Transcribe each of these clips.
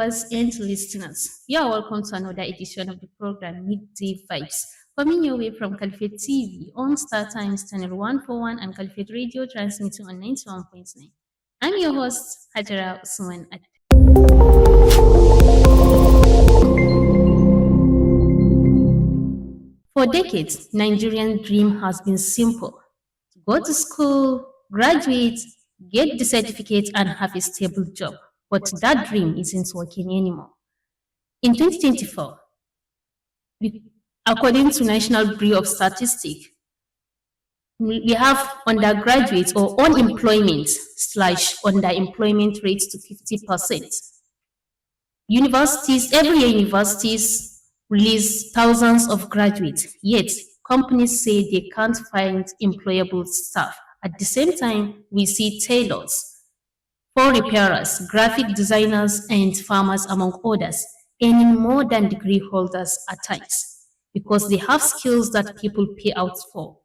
viewers and listeners. You are welcome to another edition of the program Midday Vibes, coming your way from Caliphate TV on Star Times Channel 141 and Caliphate Radio transmitting on 91.9. I'm your host, Hajara Usman. For decades, Nigerian dream has been simple: go to school, graduate, get the certificate, and have a stable job. But that dream isn't working anymore. In 2024, according to National Bureau of Statistics, we have undergraduate or unemployment slash underemployment rates to 50%. Every year universities release thousands of graduates, yet companies say they can't find employable staff. At the same time, we see tailors, phone repairers, graphic designers, and farmers, among others, earning more than degree holders at times because they have skills that people pay out for.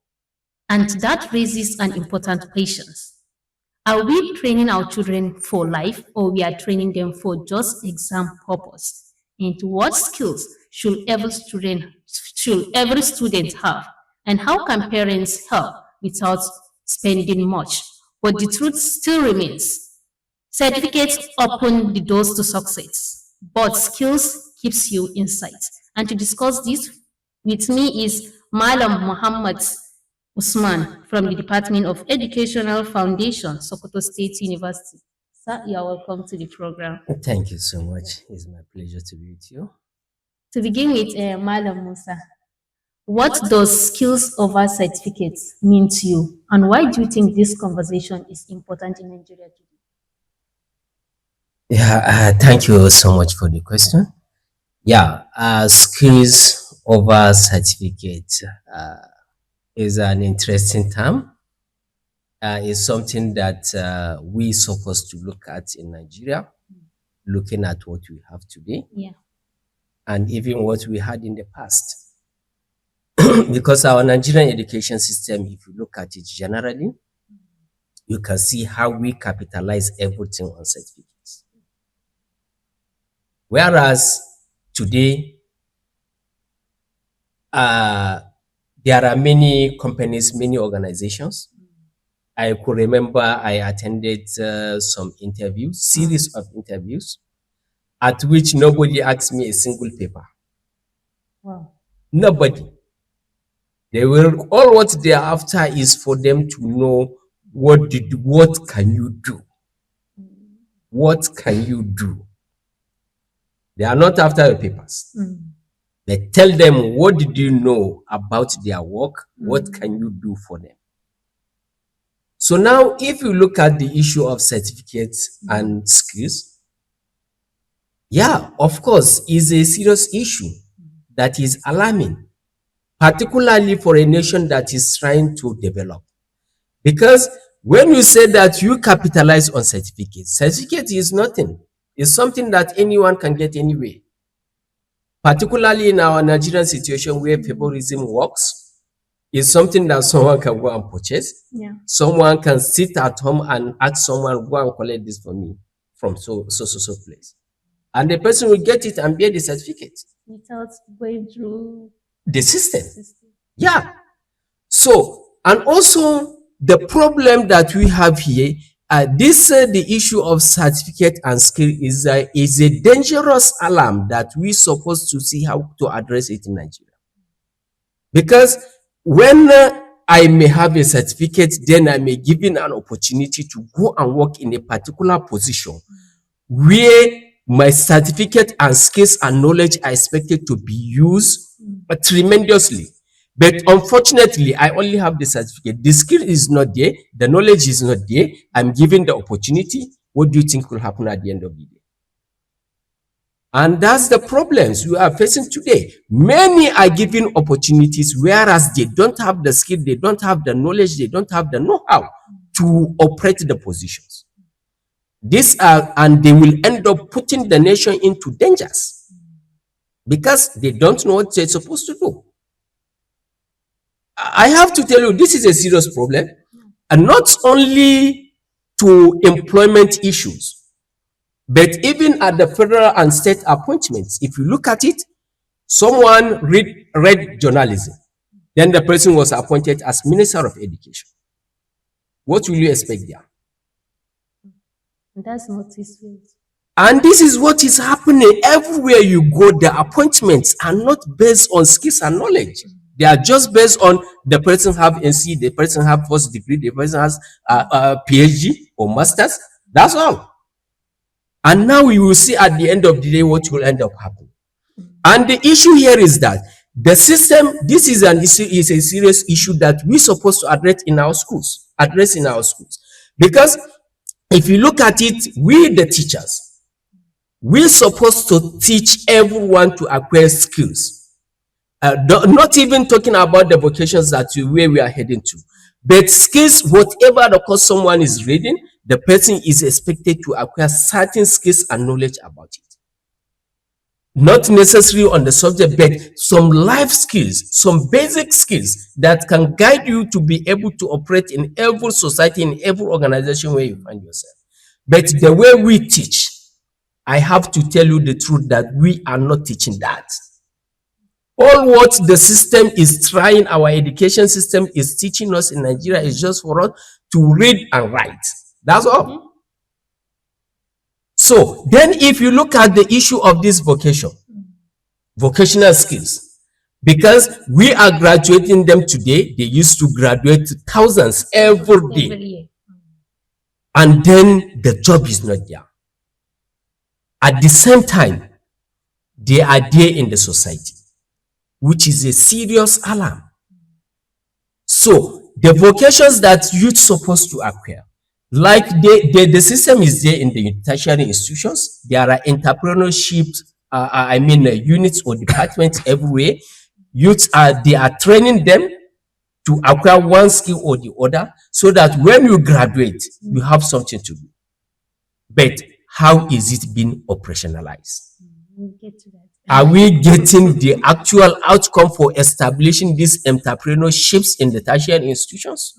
And that raises an important question. Are we training our children for life, or we are training them for just exam purpose? And what skills should every student have? And how can parents help without spending much? But the truth still remains: certificates open the doors to success, but skills keeps you inside. And to discuss this with me is Malam Muhammad Usman from the Department of Educational Foundation, Sokoto State University. Sir, you are welcome to the program. Thank you so much. It's my pleasure to be with you. To begin with, Malam Musa, what does skills over certificates mean to you, and why do you think this conversation is important in Nigeria today? Yeah, thank you so much for the question. Yeah, skills over certificate is an interesting term. It's something that we supposed to look at in Nigeria, looking at what we have today Yeah. and even what we had in the past. Because our Nigerian education system, if you look at it generally, you can see how we capitalize everything on certificates. Whereas today, there are many companies, many organizations. I could remember I attended some interviews, series of interviews, at which nobody asked me a single paper. Wow. Nobody. They will, all what they are after is for them to know what can you do? What can you do? They are not after your papers. They tell them, what did you know about their work? What can you do for them? So now, if you look at the issue of certificates and skills, yeah, of course, is a serious issue that is alarming, particularly for a nation that is trying to develop. Because when you say that you capitalize on certificate is nothing. It's something that anyone can get anyway. Particularly in our Nigerian situation where favorism works, it's something that someone can go and purchase. Yeah. Someone can sit at home and ask someone, go and collect this for me from so place. And the person will get it and bear the certificate. Without going through the system. Yeah. So, and also the problem that we have here, the issue of certificate and skill is a dangerous alarm that we supposed to see how to address it in Nigeria. Because when I may have a certificate, then I may given an opportunity to go and work in a particular position where my certificate and skills and knowledge are expected to be used tremendously. But unfortunately, I only have the certificate. The skill is not there. The knowledge is not there. I'm given the opportunity. What do you think will happen at the end of the day? And that's the problems we are facing today. Many are given opportunities, whereas they don't have the skill, they don't have the knowledge, they don't have the know-how to operate the positions. And they will end up putting the nation into dangers because they don't know what they're supposed to do. I have to tell you, this is a serious problem, and not only to employment issues, But even at the federal and state appointments, if you look at it, someone read journalism, then the person was appointed as Minister of Education. What will you expect there? That's not his field. And this is what is happening everywhere you go. The appointments are not based on skills and knowledge. They are just based on the person have NC, the person have first degree, the person has a PhD or masters. That's all. And now we will see at the end of the day what will end up happening. And the issue here is that the system, this is an issue, is a serious issue that we're supposed to address in our schools, because if you look at it, we the teachers, we're supposed to teach everyone to acquire skills. Not even talking about the vocations that where we are heading to, but skills, whatever the course someone is reading, the person is expected to acquire certain skills and knowledge about it. Not necessarily on the subject, but some life skills, some basic skills that can guide you to be able to operate in every society, in every organization where you find yourself. But the way we teach, I have to tell you the truth that we are not teaching that. All what the system is trying, our education system is teaching us in Nigeria is just for us to read and write. That's all. So then if you look at the issue of this vocational skills, because we are graduating them today, they used to graduate thousands every day. And then the job is not there. At the same time, they are there in the society, which is a serious alarm. So the vocations that you're supposed to acquire, like the system is there in the tertiary institutions. There are entrepreneurship, units or departments everywhere. They are training them to acquire one skill or the other, so that when you graduate, you have something to do. But how is it being operationalized? We'll get to that. Are we getting the actual outcome for establishing these entrepreneurships in the tertiary institutions?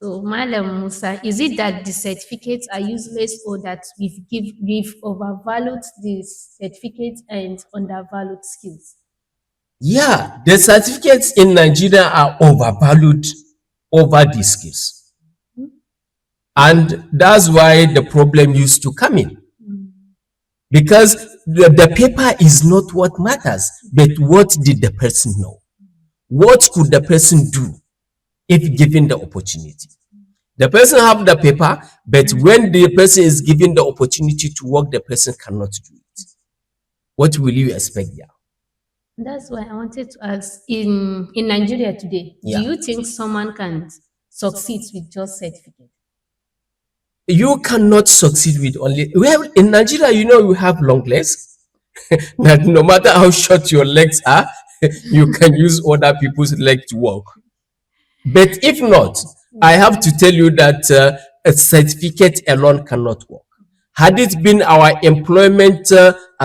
So, Madam Musa, is it that the certificates are useless, or that we've overvalued the certificates and undervalued skills? Yeah, the certificates in Nigeria are overvalued over the skills. And that's why the problem used to come in. Because the paper is not what matters, but what did the person know? What could the person do if given the opportunity? The person have the paper, but when the person is given the opportunity to work, the person cannot do it. What will you expect there? That's why I wanted to ask, in Nigeria today, Yeah. do you think someone can succeed with just certificate? You cannot succeed with only, well, in Nigeria, you have long legs. That no matter how short your legs are, you can use other people's legs to walk. But if not, I have to tell you that a certificate alone cannot work. Had it been our employment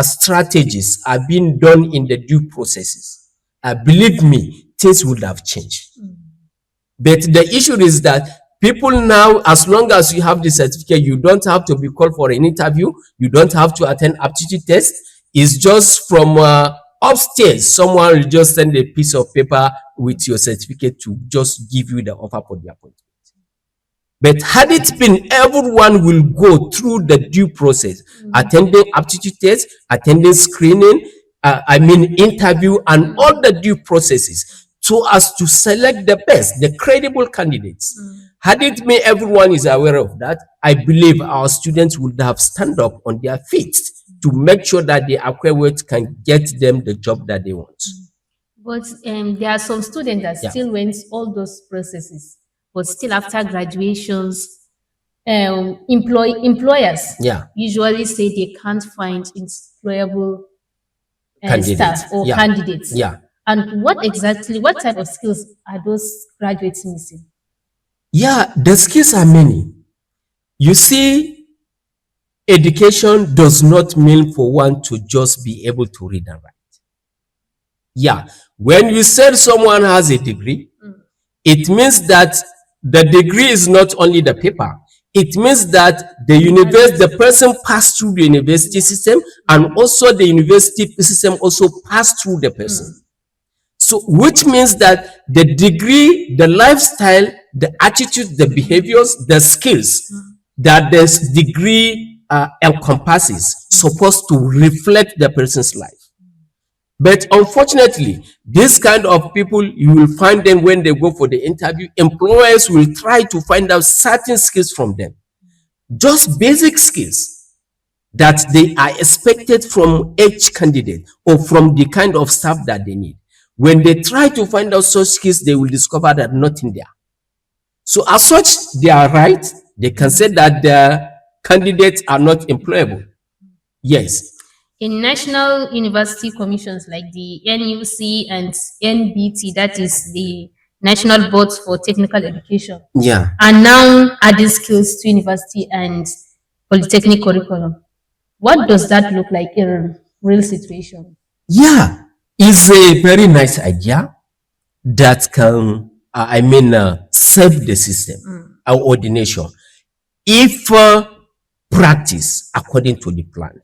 strategies are being done in the due processes, believe me, things would have changed. But the issue is that people now, as long as you have the certificate, you don't have to be called for an interview. You don't have to attend aptitude test. It's just from upstairs. Someone will just send a piece of paper with your certificate to just give you the offer for the appointment. But had it been everyone will go through the due process, attending aptitude test, attending screening, interview, and all the due processes, so as to select the best, the credible candidates. Had it been everyone is aware of that, I believe our students would have stand up on their feet to make sure that the acquirement can get them the job that they want. But there are some students that still went all those processes, but still after graduations, employers usually say they can't find employable staff or candidates. And what type of skills are those graduates missing? Yeah, the skills are many. You see, education does not mean for one to just be able to read and write. Yeah, when you said someone has a degree, it means that the degree is not only the paper, It means that the person passed through the university system, and also the university system also passed through the person. So, which means that the degree, the lifestyle, the attitude, the behaviors, the skills that this degree encompasses supposed to reflect the person's life. But unfortunately, this kind of people, you will find them when they go for the interview, employers will try to find out certain skills from them, just basic skills that they are expected from each candidate or from the kind of staff that they need. When they try to find out such skills, they will discover that nothing there. So as such, they are right. They can say that the candidates are not employable. Yes. In national university commissions like the NUC and NBT, that is the National Boards for Technical Education, Yeah. are now adding skills to university and polytechnic curriculum. What does that look like in real situation? Yeah, it's a very nice idea that can, save the system or the nation if practice according to the plan.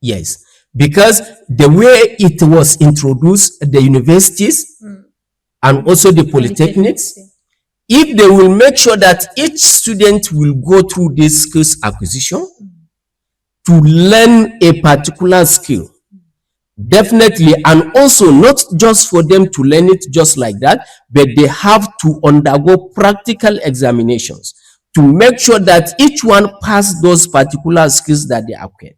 Yes, because the way it was introduced, the universities and also the polytechnics, if they will make sure that each student will go through this skills acquisition to learn a particular skill, definitely, and also not just for them to learn it just like that, but they have to undergo practical examinations to make sure that each one pass those particular skills that they acquired.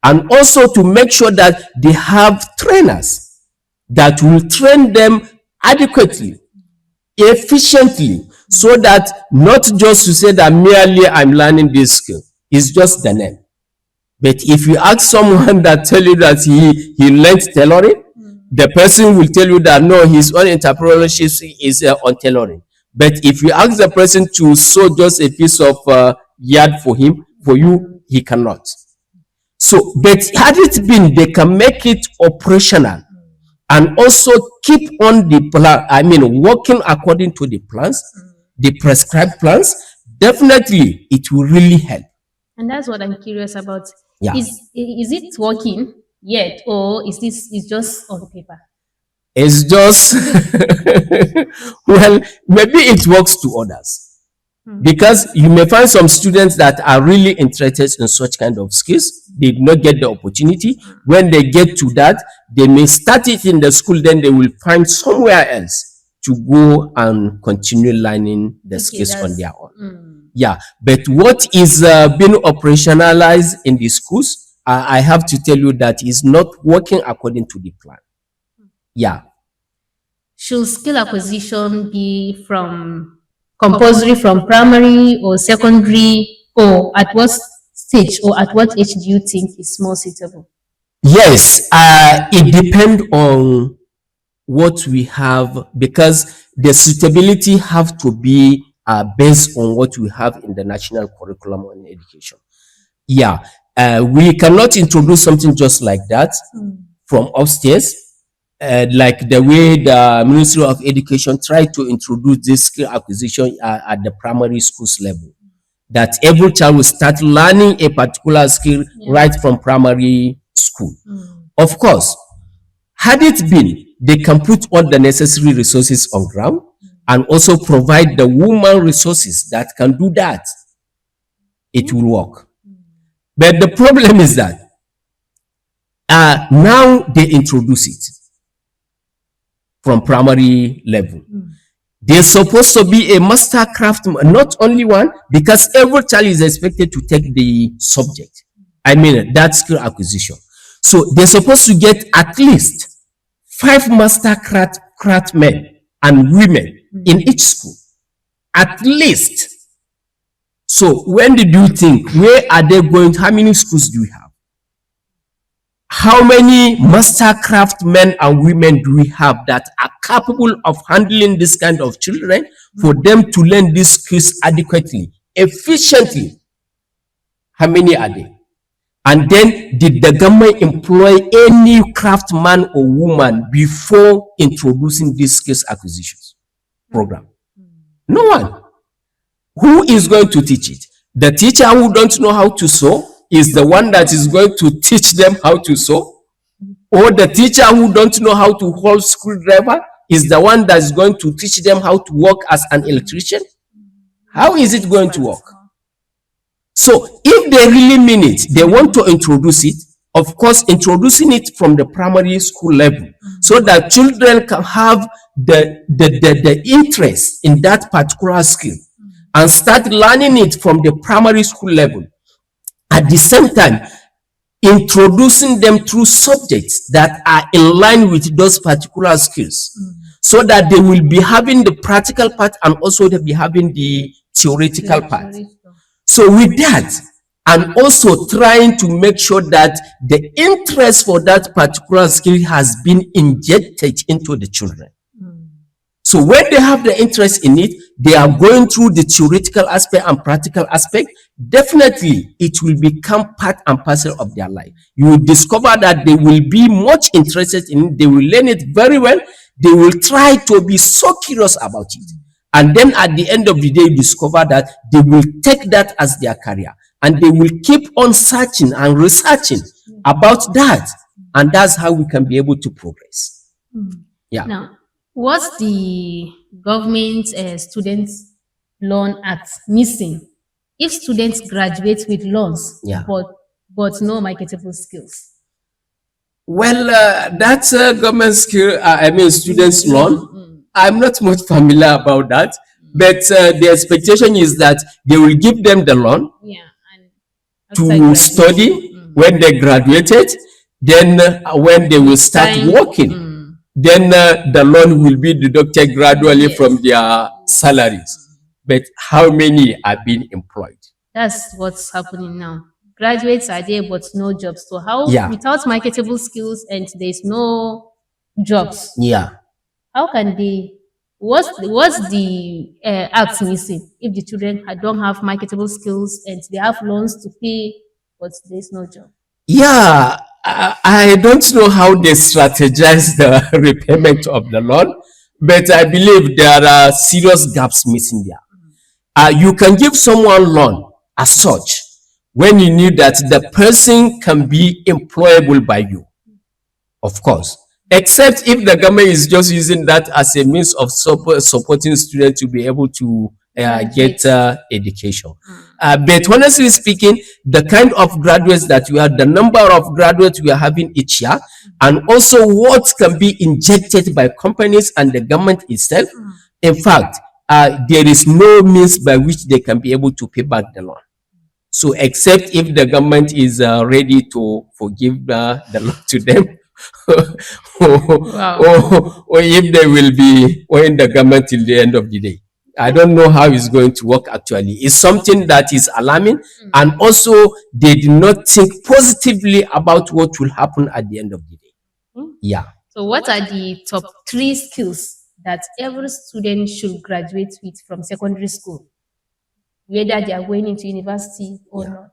And also to make sure that they have trainers that will train them adequately, efficiently, so that not just to say that merely I'm learning this skill, it's just the name. But if you ask someone that tell you that he learned tailoring, the person will tell you that no, his own entrepreneurship is on tailoring. But if you ask the person to sew just a piece of yard for you, he cannot. So, but had it been, they can make it operational and also keep on the plan, working according to the plans, the prescribed plans, definitely it will really help. And that's what I'm curious about. Yeah. Is it working yet, or is just on paper? It's just, well, maybe it works to others. Because you may find some students that are really interested in such kind of skills. They did not get the opportunity. When they get to that, they may start it in the school, then they will find somewhere else to go and continue learning the skills on their own. Yeah, but what is being operationalized in the schools, I have to tell you that is not working according to the plan. Yeah. Should skill acquisition be compulsory from primary or secondary, or at what stage or at what age do you think is more suitable? Yes, it depends on what we have, because the suitability have to be based on what we have in the national curriculum on education. Yeah, we cannot introduce something just like that from upstairs. Like the way the Ministry of Education tried to introduce this skill acquisition at the primary schools level, that every child will start learning a particular skill right from primary school. Of course, had it been, they can put all the necessary resources on ground and also provide the woman resources that can do that, it will work. But the problem is that now they introduce it from primary level. There's supposed to be a master craftsman, not only one, because every child is expected to take the subject. That skill acquisition. So they're supposed to get at least 5 master craftsmen and women in each school. At least. So when did you think, where are they going? How many schools do we have? How many master craftsmen and women do we have that are capable of handling this kind of children for them to learn these skills adequately, efficiently? How many are they? And then, did the government employ any craftsman or woman before introducing this skills acquisitions program? No one. who is going to teach it? The teacher who don't know how to sew is the one that is going to teach them how to sew? Or the teacher who don't know how to hold screwdriver is the one that is going to teach them how to work as an electrician? How is it going to work? So if they really mean it, they want to introduce it, of course, introducing it from the primary school level, so that children can have the interest in that particular skill and start learning it from the primary school level. At the same time, introducing them through subjects that are in line with those particular skills, so that they will be having the practical part and also they'll be having the theoretical part. So with that, and also trying to make sure that the interest for that particular skill has been injected into the children. So when they have the interest in it, they are going through the theoretical aspect and practical aspect, definitely it will become part and parcel of their life. You will discover that they will be much interested in it, they will learn it very well, they will try to be so curious about it. And then at the end of the day, you discover that they will take that as their career. And they will keep on searching and researching about that. And that's how we can be able to progress. Yeah. Now, what's the government students loan act missing if students graduate with loans, but no marketable skills? Well, that's a government skill, students loan. I'm not much familiar about that, but the expectation is that they will give them the loan to study when they graduated. Then when they will start working, then the loan will be deducted gradually from their salaries. But how many are being employed? That's what's happening now. Graduates are there, but no jobs. So how, without marketable skills and there's no jobs? How can they? What's the act missing if the children don't have marketable skills and they have loans to pay, but there's no job? I don't know how they strategize the repayment of the loan, but I believe there are serious gaps missing there. You can give someone loan as such when you knew that the person can be employable by you, of course. Except if the government is just using that as a means of supporting students to be able to get education. But honestly speaking, the kind of graduates that we have, the number of graduates we are having each year, and also what can be injected by companies and the government itself, in fact, there is no means by which they can be able to pay back the loan. So except if the government is ready to forgive the loan to them, or if they will be owing the government till the end of the day. I don't know how it's going to work actually. It's something that is alarming, and also they do not think positively about what will happen at the end of the day. So what are the top 3 skills that every student should graduate with from secondary school, whether they are going into university or not?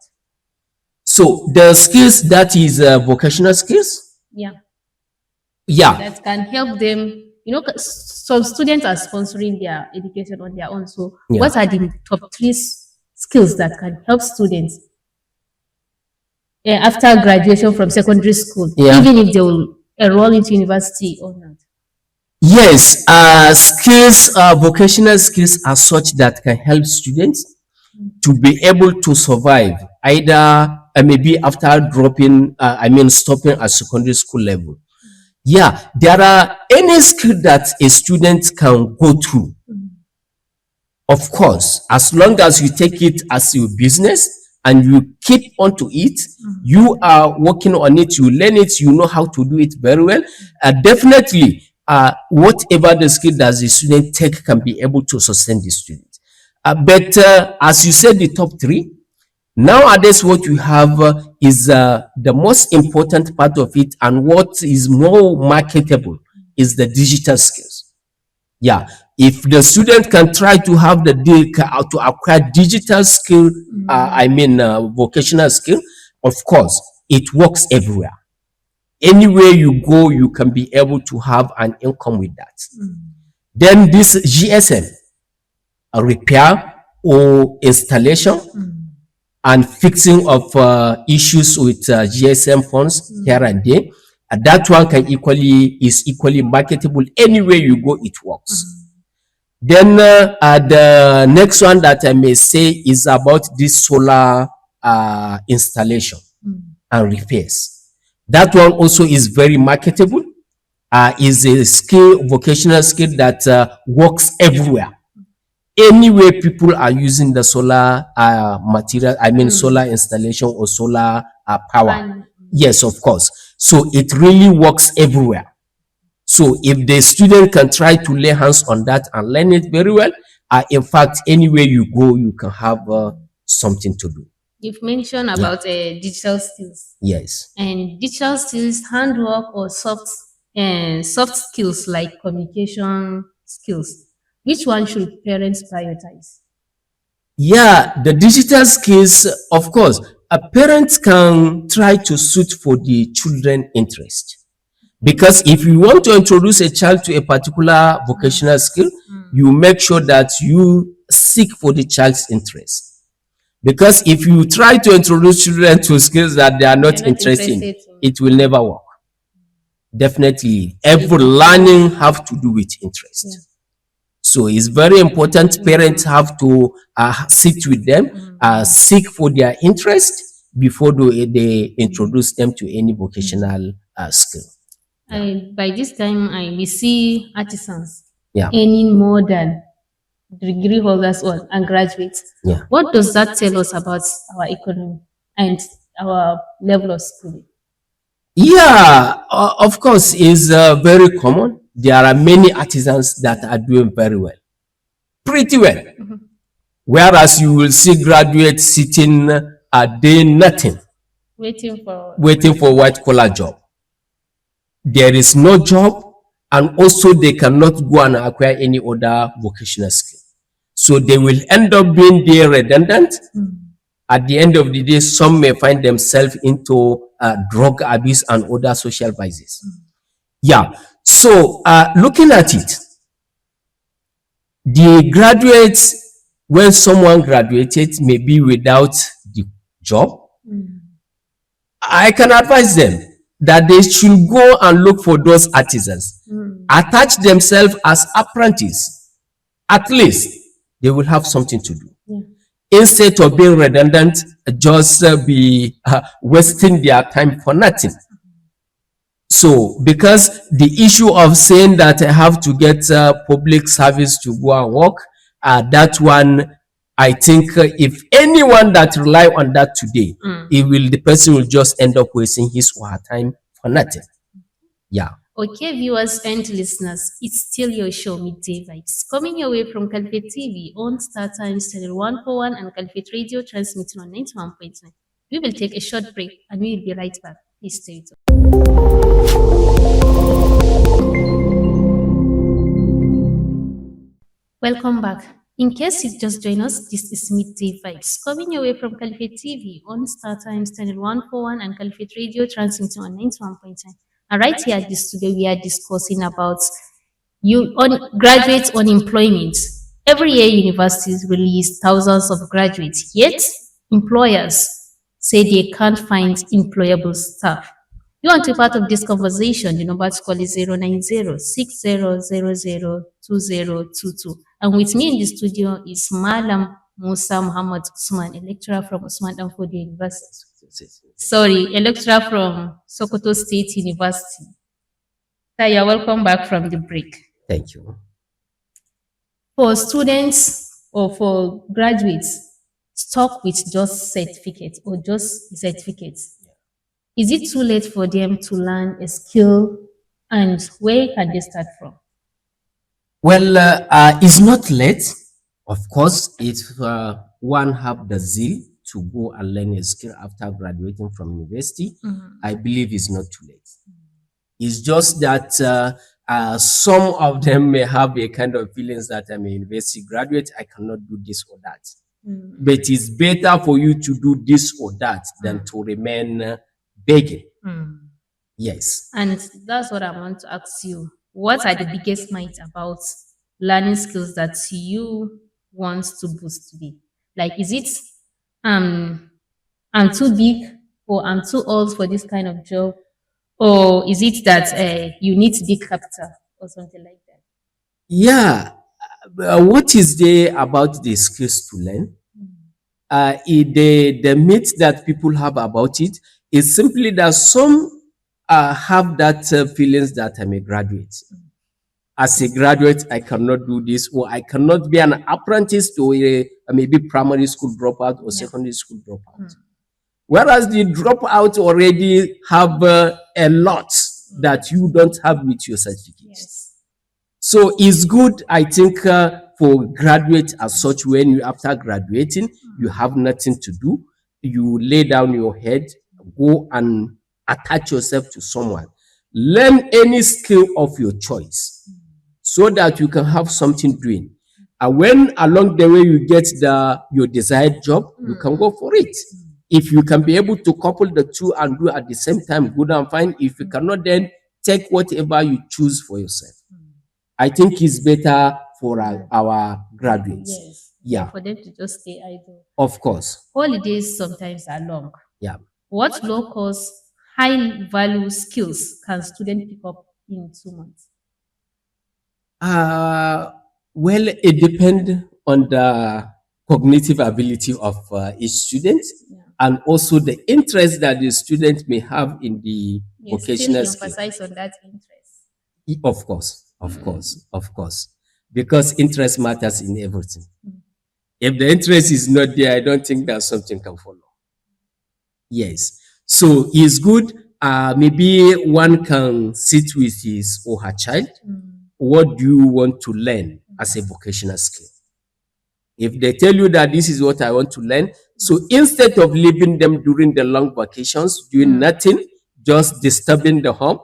So the skills, that is vocational skills? That can help them. You know, some students are sponsoring their education on their own. So what are the top 3 skills that can help students after graduation from secondary school, even if they will enroll into university or not? Yes, skills, vocational skills are such that can help students to be able to survive either maybe after dropping, stopping at secondary school level. There are any skill that a student can go through. Of course, as long as you take it as your business and you keep on to it, you are working on it, you learn it, you know how to do it very well. Definitely, whatever the skill that the student take can be able to sustain the student. But as you said, the top 3, nowadays what you have is the most important part of it, and what is more marketable is the digital skills. If the student can try to have to acquire digital skill, vocational skill, of course, it works everywhere. Anywhere you go, you can be able to have an income with that. Then this GSM, repair, or installation and fixing of issues with GSM phones here and there. That one is equally marketable. Anywhere you go, it works. Then the next one that I may say is about this solar installation and repairs. That one also is very marketable. Is a skill, vocational skill that works everywhere. Anywhere people are using the solar material, I mean solar installation or solar power. Yes, of course. So it really works everywhere. So if the student can try to lay hands on that and learn it very well, in fact, anywhere you go, you can have something to do. You've mentioned about digital skills. Yes. And digital skills, handwork or soft skills like communication skills. Which one should parents prioritize? Yeah, the digital skills, of course, a parent can try to suit for the children interest. Because if you want to introduce a child to a particular vocational skill, you make sure that you seek for the child's interest. Because if you try to introduce children to skills that they are not interested in, it will never work. Definitely, every learning have to do with interest. Yeah. So it's very important parents have to sit with them, seek for their interest before they introduce them to any vocational skill. By this time, we see artisans earning more than degree holders and graduates. Yeah. What does that tell us about our economy and our level of schooling? Yeah, of course, is very common. There are many artisans that are doing very well, pretty well. Whereas you will see graduates sitting doing nothing, waiting for white collar job. There is no job, and also they cannot go and acquire any other vocational skill. So they will end up being there redundant. At the end of the day, some may find themselves into drug abuse and other social vices. Yeah. So looking at it, the graduates, when someone graduated, maybe without the job, I can advise them that they should go and look for those artisans, attach themselves as apprentices. At least they will have something to do. Instead of being redundant, just be wasting their time for nothing. So, because the issue of saying that I have to get public service to go and work, that one, I think if anyone that rely on that today, the person will just end up wasting his or her time for nothing. Yeah. Okay, viewers and listeners, it's still your show, Midday Vibes, coming your way from Caliphate TV on Star Times Channel 141 and Caliphate Radio, transmitting on 91.9. We will take a short break and we will be right back. Please stay with us. Welcome back. In case you just joined us, this is Midday Vibes, coming your way from Caliphate TV on Star Times Channel 141 and Caliphate Radio, transmitting on 91.9. And right here at the studio, we are discussing about graduate unemployment. Every year, universities release thousands of graduates, yet employers say they can't find employable staff. You want to be part of this conversation, the number to call is 090-6000-2022. And with me in the studio is Malam Musa Muhammad Usman, a lecturer from Usman Danfodiyo University. Sorry, a lecturer from Sokoto State University. So you're welcome back from the break. Thank you. For students or for graduates stuck with just certificates or just certificates, is it too late for them to learn a skill, and where can they start from? Well, it's not late. Of course, if one have the zeal to go and learn a skill after graduating from university, I believe it's not too late. It's just that some of them may have a kind of feelings that I'm a university graduate, I cannot do this or that. But it's better for you to do this or that than to remain begging. Yes. And that's what I want to ask you. What are the biggest myths about learning skills that you wants to boost today? Like, is it I'm too big or I'm too old for this kind of job? Or is it that you need big capital or something like that? Yeah, what is there about the skills to learn? The myth that people have about it is simply that some have that feelings that I'm a graduate. As a graduate, I cannot do this, or I cannot be an apprentice to a maybe primary school dropout or Yeah. secondary school dropout. Whereas the dropout already have a lot that you don't have with your certificate. Yes. So it's good, I think, for graduates as such. When you after graduating, you have nothing to do. You lay down your head, go and attach yourself to someone. Learn any skill of your choice, so that you can have something doing. And when along the way you get your desired job, you can go for it. If you can be able to couple the two and do at the same time, good and fine. If you cannot, then take whatever you choose for yourself. I think it's better for our graduates. Yes. Yeah, For them to just stay idle. of course. Holidays sometimes are long. Yeah. What low cost, high value skills can students pick up in 2 months? Uh, well, it depends on the cognitive ability of each student, and also the interest that the student may have in the Yes, vocational still skill. emphasize on that interest. Of course, of course, because interest matters in everything. If the interest is not there, I don't think that something can follow. Yes. So it's good. Maybe one can sit with his or her child. What do you want to learn as a vocational skill? If they tell you that this is what I want to learn, so instead of leaving them during the long vacations, doing nothing, just disturbing the home,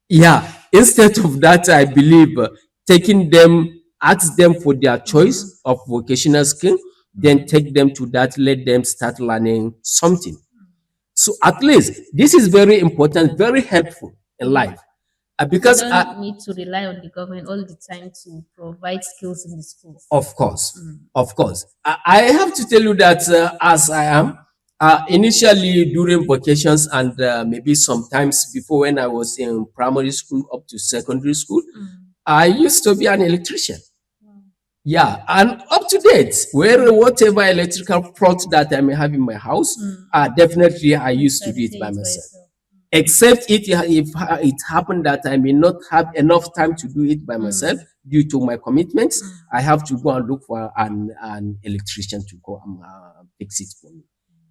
yeah, instead of that, I believe taking them, ask them for their choice of vocational skill, then take them to that, let them start learning something. So at least this is very important, very helpful in life. Because You don't need to rely on the government all the time to provide skills in the schools. of course, of course. I have to tell you that as I am, initially during vacations and maybe sometimes before when I was in primary school up to secondary school, I used to be an electrician. Yeah, and up to date, where whatever electrical fault that I may have in my house, definitely I used to do it by myself. Except if it happened that I may not have enough time to do it by myself due to my commitments, I have to go and look for an electrician to go and fix it for me.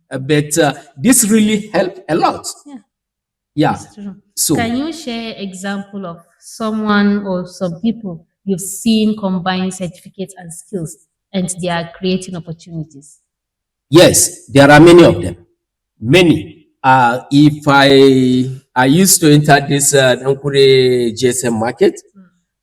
But this really helped a lot. Yeah. So can you share example of someone or some people you've seen combine certificates and skills and they are creating opportunities? yes, there are many of them. Many. If I used to enter this Nankure GSM market,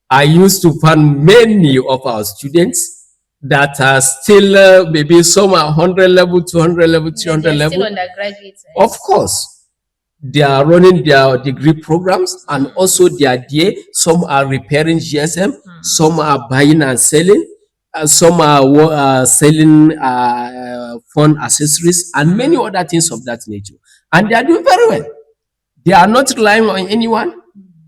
I used to find many of our students that are still maybe some are 100 level, 200 level, 300 They're level. still undergraduates. Right? Of course, they are running their degree programs, and also they are there. Some are repairing GSM, some are buying and selling, some are selling phone accessories, and many other things of that nature. And they are doing very well. They are not relying on anyone.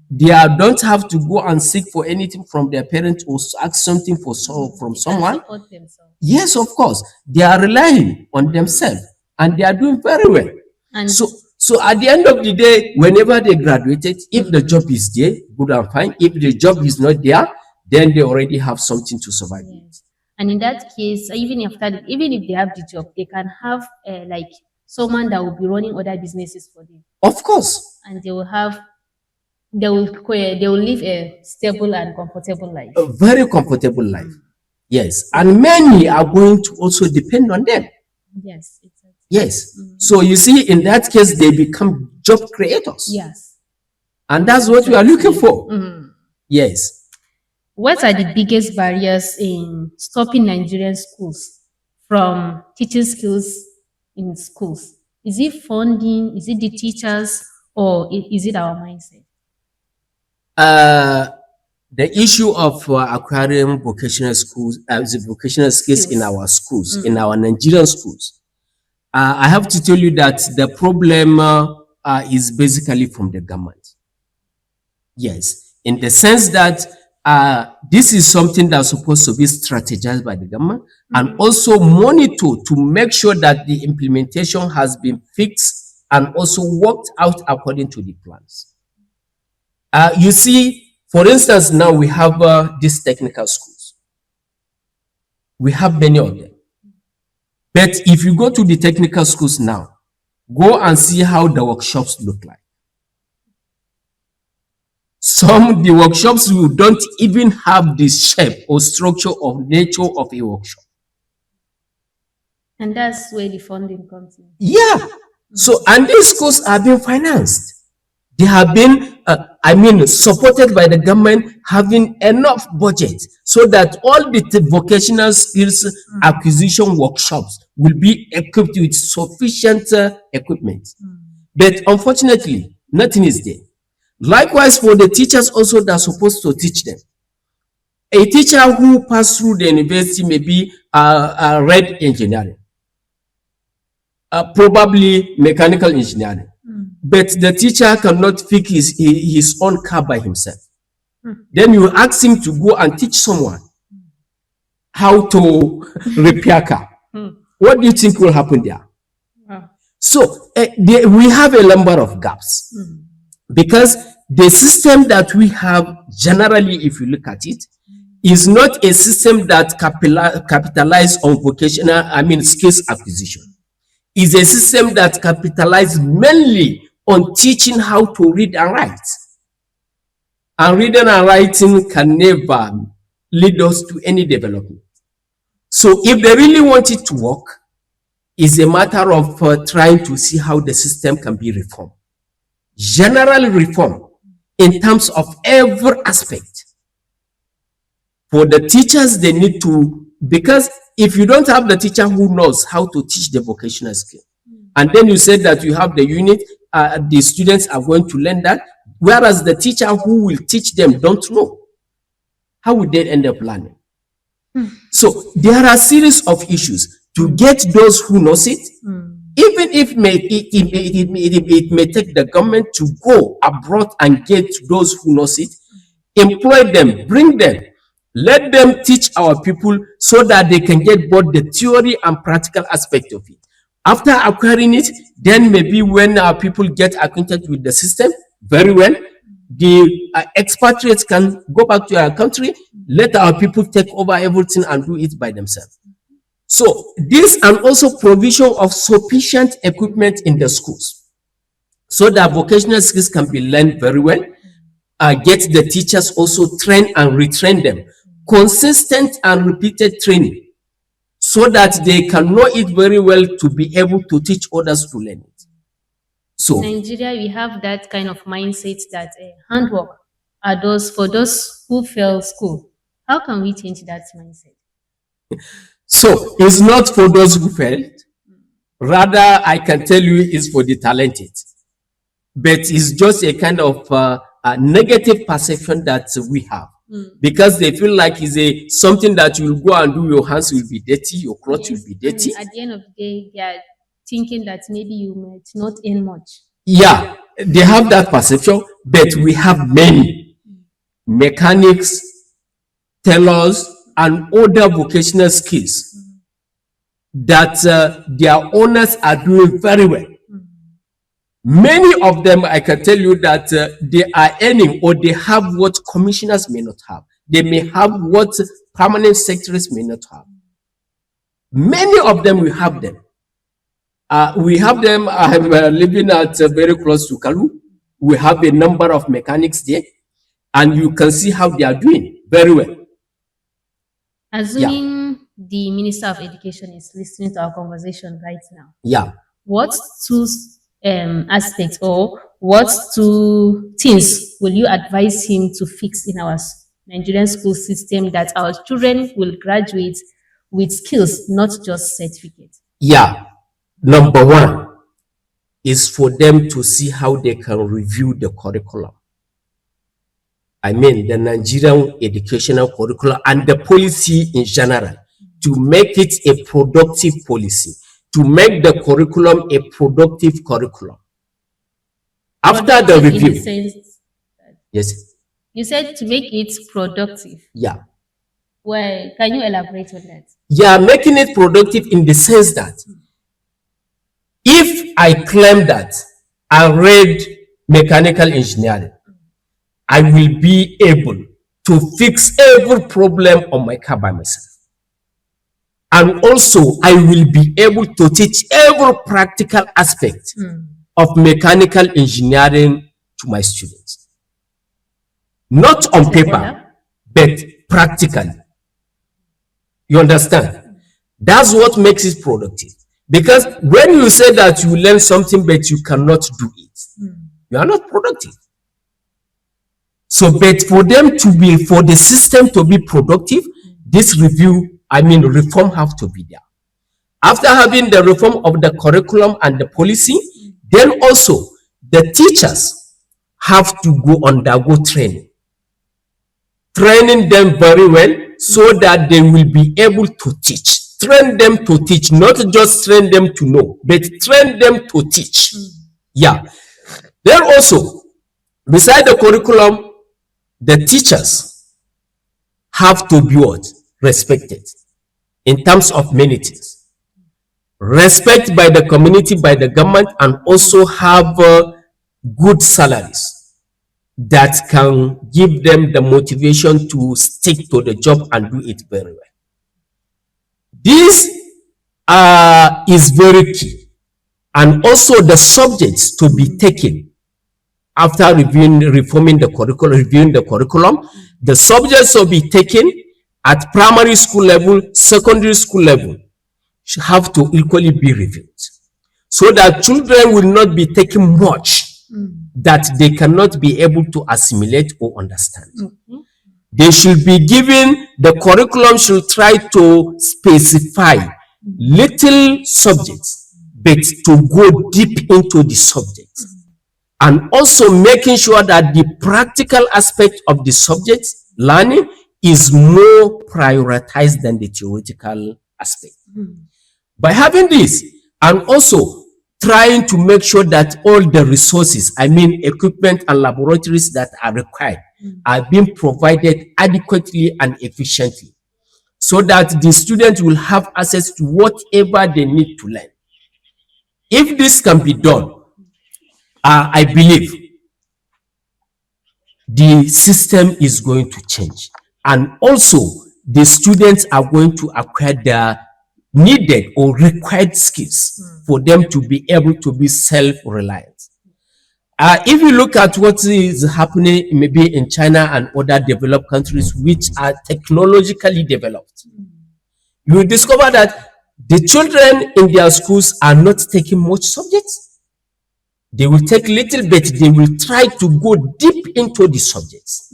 They don't have to go and seek for anything from their parents or ask something from someone. Support themselves. Yes, of course. They are relying on themselves, and they are doing very well. And So at the end of the day, whenever they graduated, if the job is there, good and fine. If the job is not there, then they already have something to survive with. yes. And in that case, even if they have the job, they can have like someone that will be running other businesses for them, Of course, and they will live a stable and comfortable life. a very comfortable life. Yes, and many are going to also depend on them. Yes, exactly. Yes. So you see, in that case, they become job creators. Yes. And that's what we are looking for. Yes. What are the biggest barriers in stopping Nigerian schools from teaching skills in schools? Is it funding? Is it the teachers? Or is it our mindset? The issue of acquiring vocational schools, the vocational skills in our schools, in our Nigerian schools, I have to tell you that the problem is basically from the government. Yes, in the sense that this is something that's supposed to be strategized by the government and also monitored to make sure that the implementation has been fixed and also worked out according to the plans. You see, for instance, now we have these technical schools. We have many of them. But if you go to the technical schools now, go and see how the workshops look like. Some the workshops you don't even have the shape or structure or nature of a workshop. And that's where the funding comes in. Yeah. So, and these schools are being financed. They have been, supported by the government, having enough budget so that all the vocational skills acquisition workshops will be equipped with sufficient equipment. But unfortunately, nothing is there. Likewise, for the teachers also that are supposed to teach them. A teacher who passed through the university may be read engineering, probably mechanical engineering. But the teacher cannot fix his own car by himself. Then you ask him to go and teach someone how to repair car. What do you think will happen there? So we have a number of gaps because the system that we have generally, if you look at it, is not a system that capitalizes on vocational, skills acquisition. Is a system that capitalizes mainly on teaching how to read and write. And reading and writing can never lead us to any development. So if they really want it to work, it's a matter of trying to see how the system can be reformed. General reform in terms of every aspect. For the teachers, they need to, because if you don't have the teacher who knows how to teach the vocational skill, and then you said that you have the unit, the students are going to learn that, whereas the teacher who will teach them don't know, how would they end up learning? So there are a series of issues to get those who knows it, even if it may take the government to go abroad and get those who knows it, employ them, bring them, let them teach our people so that they can get both the theory and practical aspect of it. After acquiring it, then maybe when our people get acquainted with the system very well, the expatriates can go back to our country, let our people take over everything and do it by themselves. So this, and also provision of sufficient equipment in the schools so that vocational skills can be learned very well, get the teachers also train and retrain them. Consistent and repeated training so that they can know it very well to be able to teach others to learn it. So in Nigeria, we have that kind of mindset that handwork are those for those who fail school. How can we change that mindset? So it's not for those who failed. Rather, I can tell you it's for the talented. But it's just a kind of a negative perception that we have. Because they feel like it's something that you will go and do, your hands will be dirty, your clothes will be dirty. And at the end of the day, they are thinking that maybe you might not earn much. Yeah, they have that perception, but we have many mechanics, tailors, and other vocational skills that their owners are doing very well. Many of them, I can tell you that they are earning, or they have what commissioners may not have. They may have what permanent secretaries may not have. Many of them, we have them. We have them living at very close to Kalu. We have a number of mechanics there, and you can see how they are doing very well. Assuming the Minister of Education is listening to our conversation right now. Yeah. What two aspects or what two things will you advise him to fix in our Nigerian school system that our children will graduate with skills, not just certificates? Yeah. Number one is for them to see how they can review the curriculum. I mean the Nigerian educational curriculum and the policy in general, to make it a productive policy, to make the curriculum a productive curriculum. After the Productive in the review, sense, yes, you said to make it productive. yeah, Well, can you elaborate on that? yeah, making it productive in the sense that if I claim that I read mechanical engineering, I will be able to fix every problem on my car by myself. And also, I will be able to teach every practical aspect of mechanical engineering to my students. Not on paper, but practically. You understand? That's what makes it productive. Because when you say that you learn something but you cannot do it, you are not productive. So, but for them to be, for the system to be productive, this review, I mean reform, have to be there. After having the reform of the curriculum and the policy, then also the teachers have to go undergo training them very well, so that they will be able to teach. Train them to teach, not just train them to know, but train them to teach. Yeah. Then also, beside the curriculum, the teachers have to be what? Respected in terms of many things. Respect by the community, by the government, and also have good salaries that can give them the motivation to stick to the job and do it very well. This is very key. And also the subjects to be taken after reforming the curriculum, reviewing the curriculum, the subjects to be taken at primary school level, secondary school level, should have to equally be reviewed, so that children will not be taking much that they cannot be able to assimilate or understand. They should be given, the curriculum should try to specify little subjects, but to go deep into the subjects. And also making sure that the practical aspect of the subject learning is more prioritized than the theoretical aspect. By having this, and also trying to make sure that all the resources, I mean equipment and laboratories that are required, are being provided adequately and efficiently, so that the students will have access to whatever they need to learn. If this can be done, I believe the system is going to change, and also the students are going to acquire the needed or required skills for them to be able to be self-reliant. If you look at what is happening maybe in China and other developed countries which are technologically developed, you will discover that the children in their schools are not taking much subjects. They will take little bit, they will try to go deep into the subjects.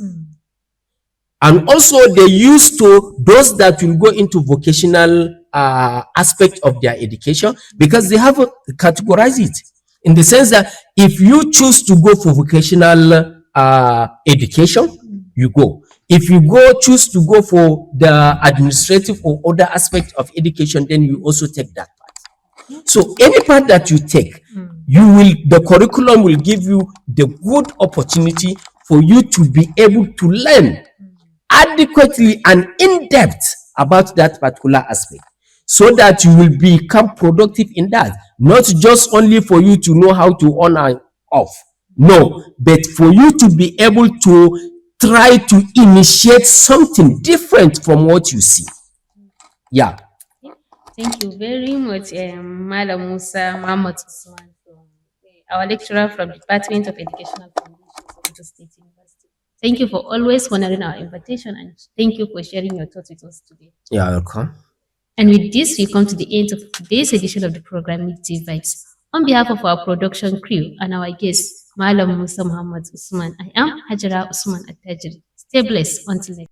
And also they used to those that will go into vocational aspect of their education, because they have categorized it in the sense that if you choose to go for vocational education, you go. If you choose to go for the administrative or other aspect of education, then you also take that part. So any part that you take, the curriculum will give you the good opportunity for you to be able to learn adequately and in depth about that particular aspect, so that you will become productive in that. Not just only for you to know how to on and off, no, but for you to be able to try to initiate something different from what you see. Yeah. Thank you very much, Madam Musa Muhammad Usman, our lecturer from the Department of Educational Foundations of Edo State University. Thank you for always honoring our invitation, and thank you for sharing your thoughts with us today. Yeah, welcome. And with this, we come to the end of today's edition of the program Midday Vibes. On behalf of our production crew and our guest, Malam Musa Muhammad Usman, I am Hajara Usman Attajiri. Stay blessed until next.